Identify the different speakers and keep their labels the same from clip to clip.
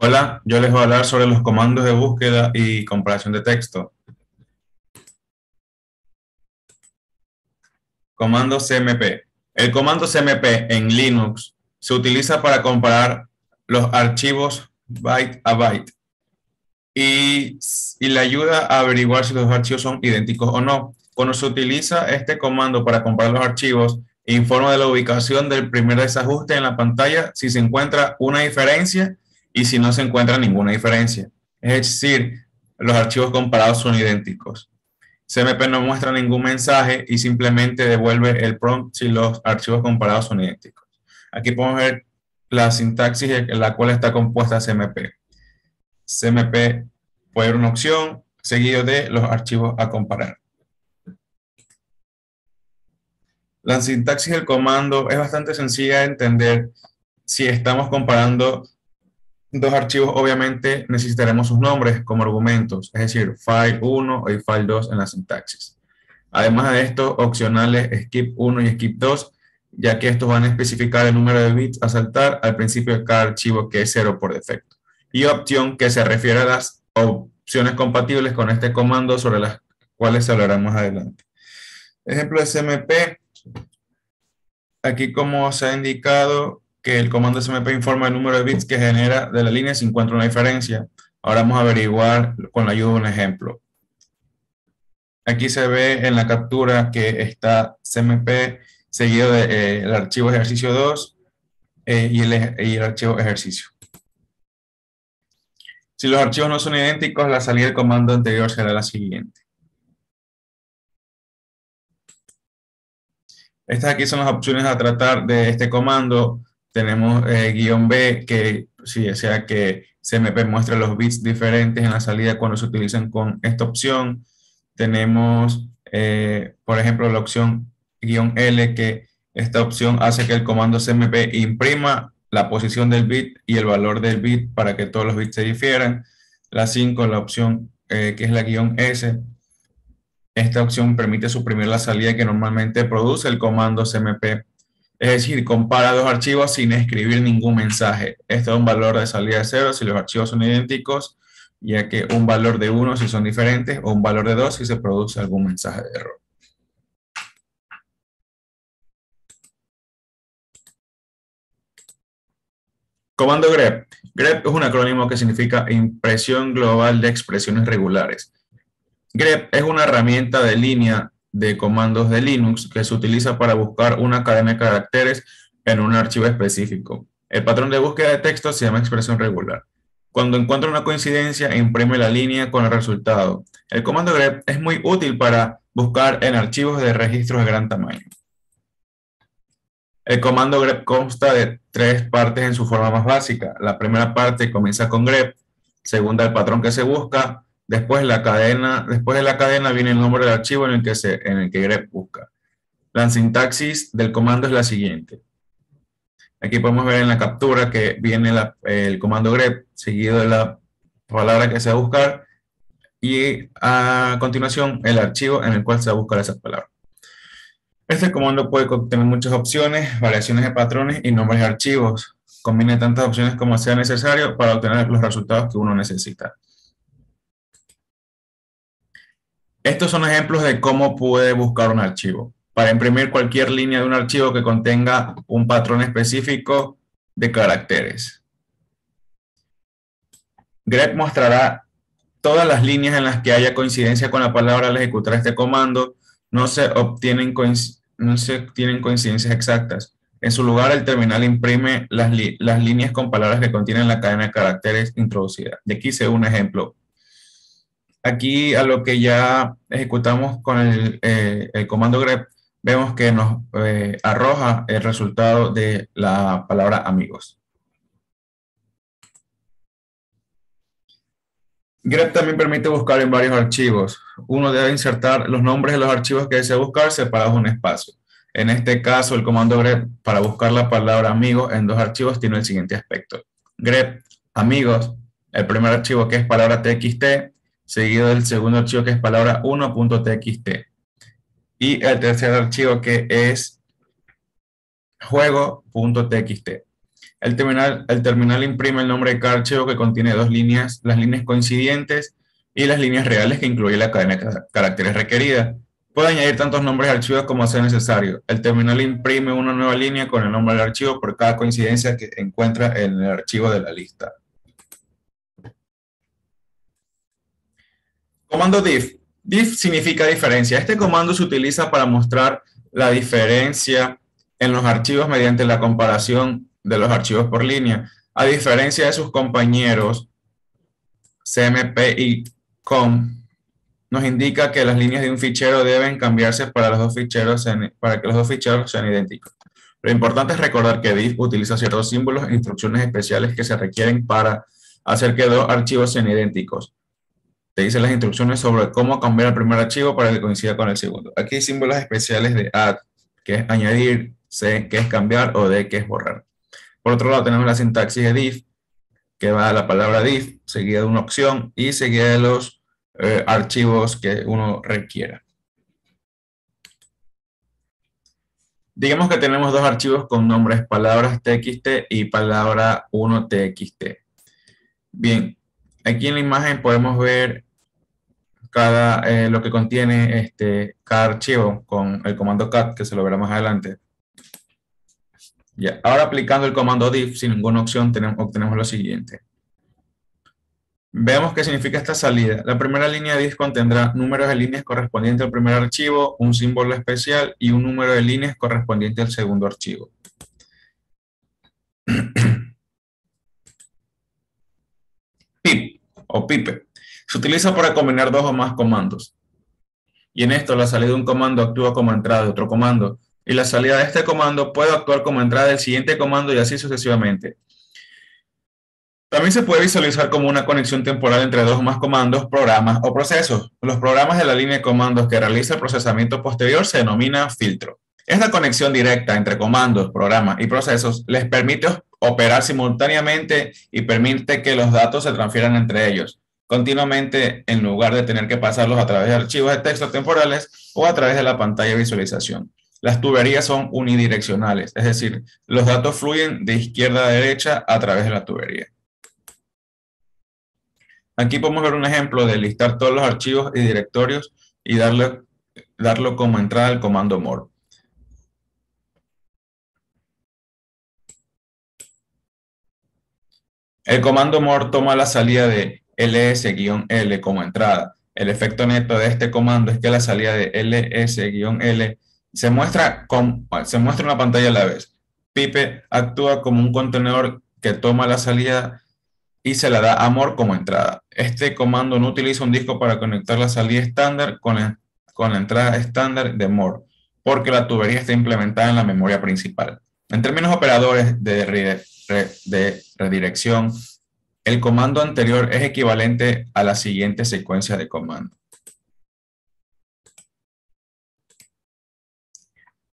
Speaker 1: Hola, yo les voy a hablar sobre los comandos de búsqueda y comparación de texto. Comando CMP. El comando CMP en Linux se utiliza para comparar los archivos byte a byte y le ayuda a averiguar si los archivos son idénticos o no. Cuando se utiliza este comando para comparar los archivos, informa de la ubicación del primer desajuste en la pantalla si se encuentra una diferencia y si no se encuentra ninguna diferencia. Es decir, los archivos comparados son idénticos. CMP no muestra ningún mensaje y simplemente devuelve el prompt si los archivos comparados son idénticos. Aquí podemos ver la sintaxis en la cual está compuesta CMP. CMP puede ser una opción seguido de los archivos a comparar. La sintaxis del comando es bastante sencilla de entender. Si estamos comparando dos archivos, obviamente necesitaremos sus nombres como argumentos, es decir, file1 y file2 en la sintaxis. Además de esto, opcionales skip1 y skip2, ya que estos van a especificar el número de bits a saltar al principio de cada archivo, que es 0 por defecto. Y opción, que se refiere a las opciones compatibles con este comando, sobre las cuales se hablará más adelante. Ejemplo de CMP. Aquí, como se ha indicado, que el comando CMP informa el número de bits que genera de la línea si encuentra una diferencia. Ahora vamos a averiguar con la ayuda de un ejemplo. Aquí se ve en la captura que está CMP seguido del archivo ejercicio 2 y el archivo ejercicio. Si los archivos no son idénticos, la salida del comando anterior será la siguiente. Estas aquí son las opciones a tratar de este comando. Tenemos guión B, que si desea que CMP muestre los bits diferentes en la salida cuando se utilizan con esta opción. Tenemos, por ejemplo, la opción guión L, que esta opción hace que el comando CMP imprima la posición del bit y el valor del bit para que todos los bits se difieran. La 5, la opción que es la guión S. Esta opción permite suprimir la salida que normalmente produce el comando CMP. Es decir, compara dos archivos sin escribir ningún mensaje. Esto es un valor de salida de 0 si los archivos son idénticos, ya que un valor de 1 si son diferentes, o un valor de 2 si se produce algún mensaje de error. Comando grep. Grep es un acrónimo que significa impresión global de expresiones regulares. Grep es una herramienta de línea de comandos de Linux que se utiliza para buscar una cadena de caracteres en un archivo específico. El patrón de búsqueda de texto se llama expresión regular. Cuando encuentra una coincidencia, imprime la línea con el resultado. El comando grep es muy útil para buscar en archivos de registros de gran tamaño. El comando grep consta de tres partes en su forma más básica. La primera parte comienza con grep, segunda el patrón que se busca, después de la cadena viene el nombre del archivo en el que grep busca. La sintaxis del comando es la siguiente. Aquí podemos ver en la captura que viene el comando grep seguido de la palabra que se va a buscar y a continuación el archivo en el cual se va a buscar esa palabra. Este comando puede contener muchas opciones, variaciones de patrones y nombres de archivos. Combine tantas opciones como sea necesario para obtener los resultados que uno necesita. Estos son ejemplos de cómo puede buscar un archivo. Para imprimir cualquier línea de un archivo que contenga un patrón específico de caracteres. grep mostrará todas las líneas en las que haya coincidencia con la palabra al ejecutar este comando. No se tienen coincidencias exactas. En su lugar, el terminal imprime las líneas con palabras que contienen la cadena de caracteres introducida. De aquí se ve un ejemplo. Aquí, a lo que ya ejecutamos con el comando grep, vemos que nos arroja el resultado de la palabra amigos. grep también permite buscar en varios archivos. Uno debe insertar los nombres de los archivos que desea buscar separados en un espacio. En este caso, el comando grep para buscar la palabra amigos en dos archivos tiene el siguiente aspecto. Grep amigos, el primer archivo que es palabra txt, seguido del segundo archivo que es palabra 1.txt. Y el tercer archivo que es juego.txt. El terminal imprime el nombre de cada archivo que contiene dos líneas, las líneas coincidentes y las líneas reales que incluye la cadena de caracteres requerida. Puede añadir tantos nombres de archivos como sea necesario. El terminal imprime una nueva línea con el nombre del archivo por cada coincidencia que encuentra en el archivo de la lista. Comando diff. Diff significa diferencia. Este comando se utiliza para mostrar la diferencia en los archivos mediante la comparación de los archivos por línea. A diferencia de sus compañeros CMP y COM, nos indica que las líneas de un fichero deben cambiarse para que los dos ficheros sean idénticos. Lo importante es recordar que diff utiliza ciertos símbolos e instrucciones especiales que se requieren para hacer que dos archivos sean idénticos. Te dice las instrucciones sobre cómo cambiar el primer archivo para que coincida con el segundo. Aquí hay símbolos especiales de add, que es añadir, C, que es cambiar, o D, que es borrar. Por otro lado tenemos la sintaxis de diff, que va a la palabra diff, seguida de una opción y seguida de los archivos que uno requiera. Digamos que tenemos dos archivos con nombres palabras txt y palabra 1txt. Bien, aquí en la imagen podemos ver lo que contiene cada archivo con el comando cat, que se lo verá más adelante. Ya, ahora aplicando el comando diff sin ninguna opción obtenemos lo siguiente. Veamos qué significa esta salida. La primera línea de diff contendrá números de líneas correspondientes al primer archivo, un símbolo especial y un número de líneas correspondiente al segundo archivo. Pip o pipe se utiliza para combinar dos o más comandos. Y en esto la salida de un comando actúa como entrada de otro comando. Y la salida de este comando puede actuar como entrada del siguiente comando y así sucesivamente. También se puede visualizar como una conexión temporal entre dos o más comandos, programas o procesos. Los programas de la línea de comandos que realiza el procesamiento posterior se denomina filtro. Esta conexión directa entre comandos, programas y procesos les permite operar simultáneamente y permite que los datos se transfieran entre ellos continuamente en lugar de tener que pasarlos a través de archivos de texto temporales o a través de la pantalla de visualización. Las tuberías son unidireccionales, es decir, los datos fluyen de izquierda a derecha a través de la tubería. Aquí podemos ver un ejemplo de listar todos los archivos y directorios y darlo como entrada al comando more. El comando more toma la salida de ls-l como entrada. El efecto neto de este comando es que la salida de ls-l se muestra en una pantalla a la vez. Pipe actúa como un contenedor que toma la salida y se la da a more como entrada. Este comando no utiliza un disco para conectar la salida estándar con la entrada estándar de more, porque la tubería está implementada en la memoria principal. En términos operadores de redirección, el comando anterior es equivalente a la siguiente secuencia de comandos.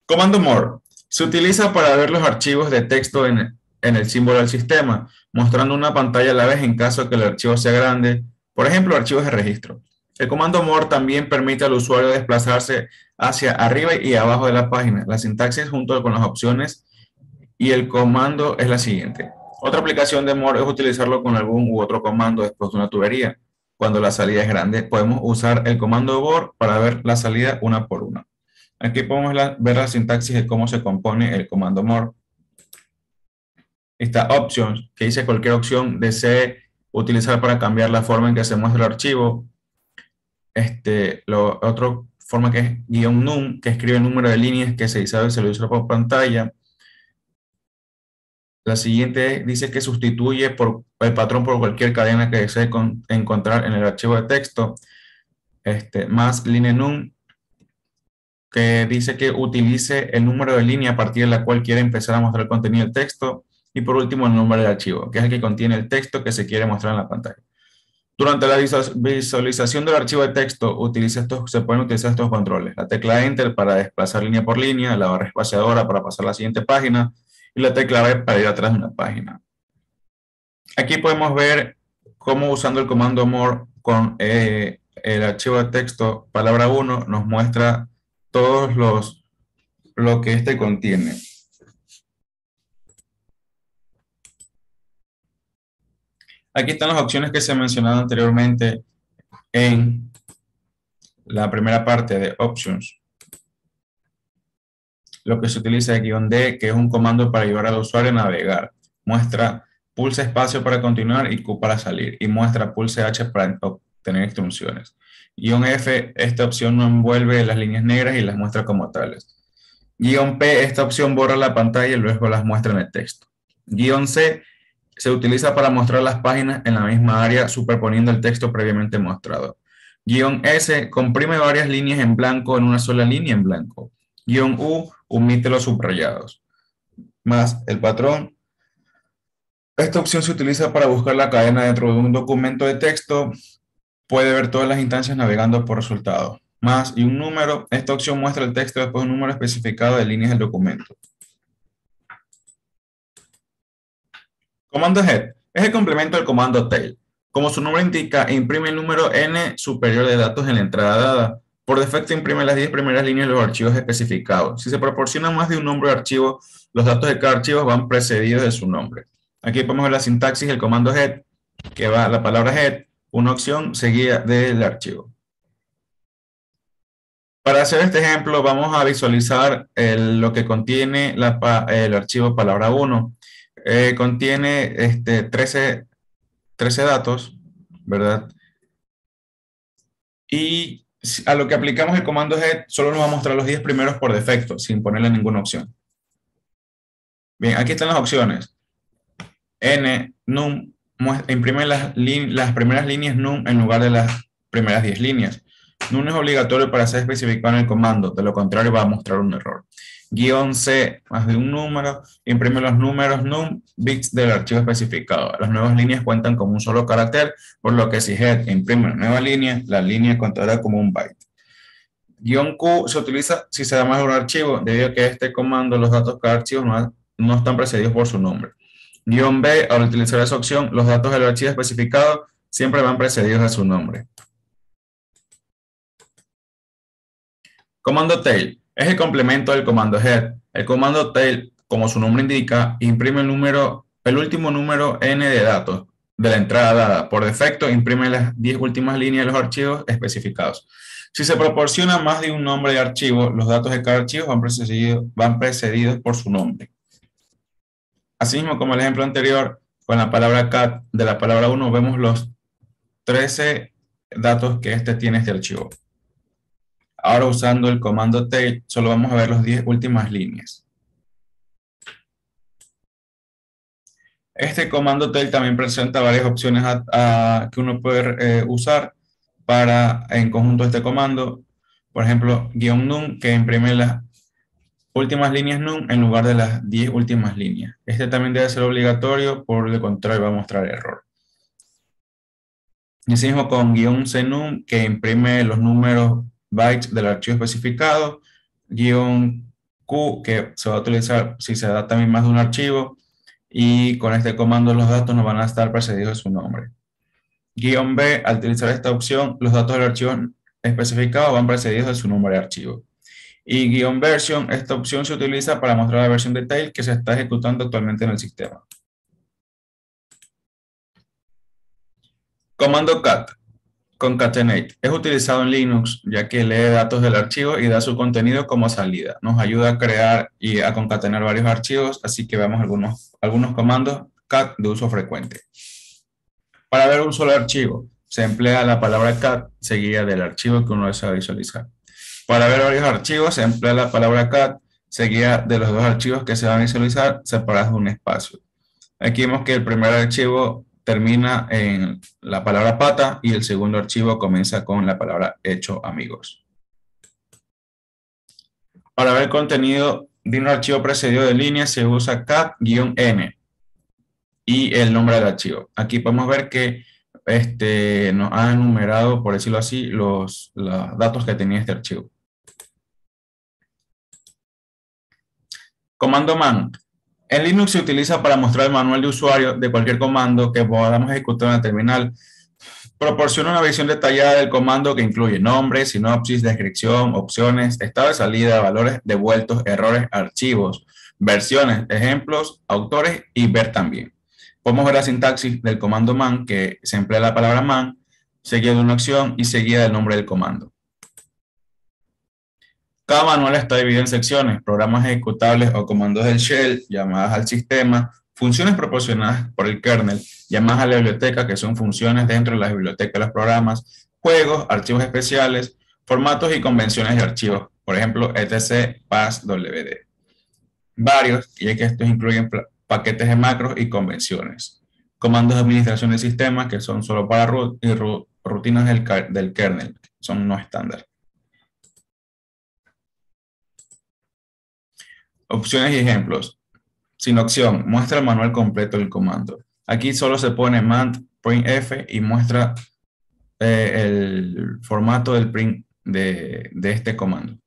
Speaker 1: Comando more se utiliza para ver los archivos de texto en el símbolo del sistema, mostrando una pantalla a la vez en caso de que el archivo sea grande, por ejemplo, archivos de registro. El comando more también permite al usuario desplazarse hacia arriba y abajo de la página. La sintaxis junto con las opciones y el comando es la siguiente. Otra aplicación de more es utilizarlo con algún u otro comando después de una tubería. Cuando la salida es grande, podemos usar el comando more para ver la salida una por una. Aquí podemos ver la sintaxis de cómo se compone el comando more. Está options, que dice cualquier opción desee utilizar para cambiar la forma en que se muestra el archivo. Otra forma que es -num, que escribe el número de líneas que se visualiza por pantalla. La siguiente dice que sustituye el patrón por cualquier cadena que desee encontrar en el archivo de texto. Más line_num, que dice que utilice el número de línea a partir de la cual quiere empezar a mostrar el contenido del texto. Y por último, el nombre del archivo, que es el que contiene el texto que se quiere mostrar en la pantalla. Durante la visualización del archivo de texto, se pueden utilizar estos controles. La tecla Enter para desplazar línea por línea, la barra espaciadora para pasar a la siguiente página y la tecla B para ir atrás de una página. Aquí podemos ver cómo usando el comando more con el archivo de texto palabra 1 nos muestra todos lo que contiene. Aquí están las opciones que se mencionaron anteriormente en la primera parte de Options. Lo que se utiliza es "-d", que es un comando para ayudar al usuario a navegar. Muestra pulsa espacio para continuar y Q para salir. Y muestra pulse H para obtener instrucciones. "-F", esta opción no envuelve las líneas negras y las muestra como tales. "-P", esta opción borra la pantalla y luego las muestra en el texto. "-C", se utiliza para mostrar las páginas en la misma área superponiendo el texto previamente mostrado. "-S", comprime varias líneas en blanco en una sola línea en blanco. "-U", omite los subrayados. Más el patrón. Esta opción se utiliza para buscar la cadena dentro de un documento de texto. Puede ver todas las instancias navegando por resultados. Más y un número. Esta opción muestra el texto después de un número especificado de líneas del documento. Comando head es el complemento del comando tail. Como su nombre indica, imprime el número n superior de datos en la entrada dada. Por defecto imprime las 10 primeras líneas de los archivos especificados. Si se proporciona más de un nombre de archivo, los datos de cada archivo van precedidos de su nombre. Aquí podemos ver la sintaxis del comando head, que va la palabra head, una opción seguida del archivo. Para hacer este ejemplo, vamos a visualizar lo que contiene el archivo palabra 1. Contiene 13 datos, ¿verdad? Y a lo que aplicamos el comando head, solo nos va a mostrar los 10 primeros por defecto, sin ponerle ninguna opción. Bien, aquí están las opciones. N, num, imprime las primeras líneas num en lugar de las primeras 10 líneas. Num es obligatorio para ser especificado en el comando, de lo contrario va a mostrar un error. "-C", más de un número, imprime los números num bits del archivo especificado. Las nuevas líneas cuentan como un solo carácter, por lo que si head imprime una nueva línea, la línea contará como un byte. "-Q" se utiliza si se da más de un archivo, debido a que este comando los datos de cada archivo no están precedidos por su nombre. "-B", al utilizar esa opción, los datos del archivo especificado siempre van precedidos de su nombre. Comando tail es el complemento del comando head. El comando tail, como su nombre indica, imprime el último número n de datos de la entrada dada. Por defecto, imprime las 10 últimas líneas de los archivos especificados. Si se proporciona más de un nombre de archivo, los datos de cada archivo van precedidos por su nombre. Asimismo, como el ejemplo anterior, con la palabra cat de la palabra 1, vemos los 13 datos que tiene este archivo. Ahora, usando el comando tail, solo vamos a ver las 10 últimas líneas. Este comando tail también presenta varias opciones que uno puede usar en conjunto este comando. Por ejemplo, "-num", que imprime las últimas líneas num en lugar de las 10 últimas líneas. Este también debe ser obligatorio, por el contrario va a mostrar error. Y asimismo con "-cnum", que imprime los números bytes del archivo especificado. "-q", que se va a utilizar si se da también más de un archivo. Y con este comando los datos no van a estar precedidos de su nombre. "-B", al utilizar esta opción, los datos del archivo especificado van precedidos de su nombre de archivo. Y "-version", esta opción se utiliza para mostrar la versión de tail que se está ejecutando actualmente en el sistema. Comando cat, concatenate, es utilizado en Linux ya que lee datos del archivo y da su contenido como salida. Nos ayuda a crear y a concatenar varios archivos, así que veamos algunos comandos cat de uso frecuente. Para ver un solo archivo, se emplea la palabra cat seguida del archivo que uno desea visualizar. Para ver varios archivos, se emplea la palabra cat seguida de los dos archivos que se van a visualizar separados de un espacio. Aquí vemos que el primer archivo termina en la palabra pata y el segundo archivo comienza con la palabra hecho amigos. Para ver contenido de un archivo precedido de línea se usa cat-n y el nombre del archivo. Aquí podemos ver que nos ha enumerado, por decirlo así, los datos que tenía este archivo. Comando man. En Linux se utiliza para mostrar el manual de usuario de cualquier comando que podamos ejecutar en la terminal. Proporciona una visión detallada del comando que incluye nombre, sinopsis, descripción, opciones, estado de salida, valores devueltos, errores, archivos, versiones, ejemplos, autores y ver también. Podemos ver la sintaxis del comando man, que se emplea la palabra man, seguida de una acción y seguida del nombre del comando. Cada manual está dividido en secciones, programas ejecutables o comandos del shell, llamadas al sistema, funciones proporcionadas por el kernel, llamadas a la biblioteca, que son funciones dentro de la biblioteca de los programas, juegos, archivos especiales, formatos y convenciones de archivos, por ejemplo, etc, pass, wd. Varios, y es que estos incluyen paquetes de macros y convenciones. Comandos de administración de sistemas, que son solo para root, y rutinas del kernel, que son no estándar. Opciones y ejemplos. Sin opción, muestra el manual completo del comando. Aquí solo se pone man printf y muestra el formato del print de este comando.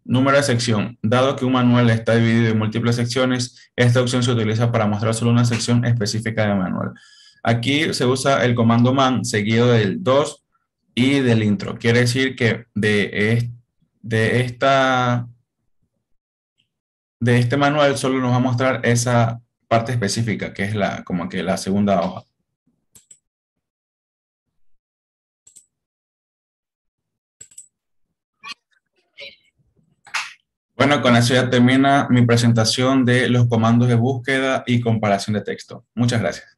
Speaker 1: Número de sección. Dado que un manual está dividido en múltiples secciones, esta opción se utiliza para mostrar solo una sección específica del manual. Aquí se usa el comando man seguido del 2 y del intro. Quiere decir que de este manual solo nos va a mostrar esa parte específica, que es como que la segunda hoja. Bueno, con eso ya termina mi presentación de los comandos de búsqueda y comparación de texto. Muchas gracias.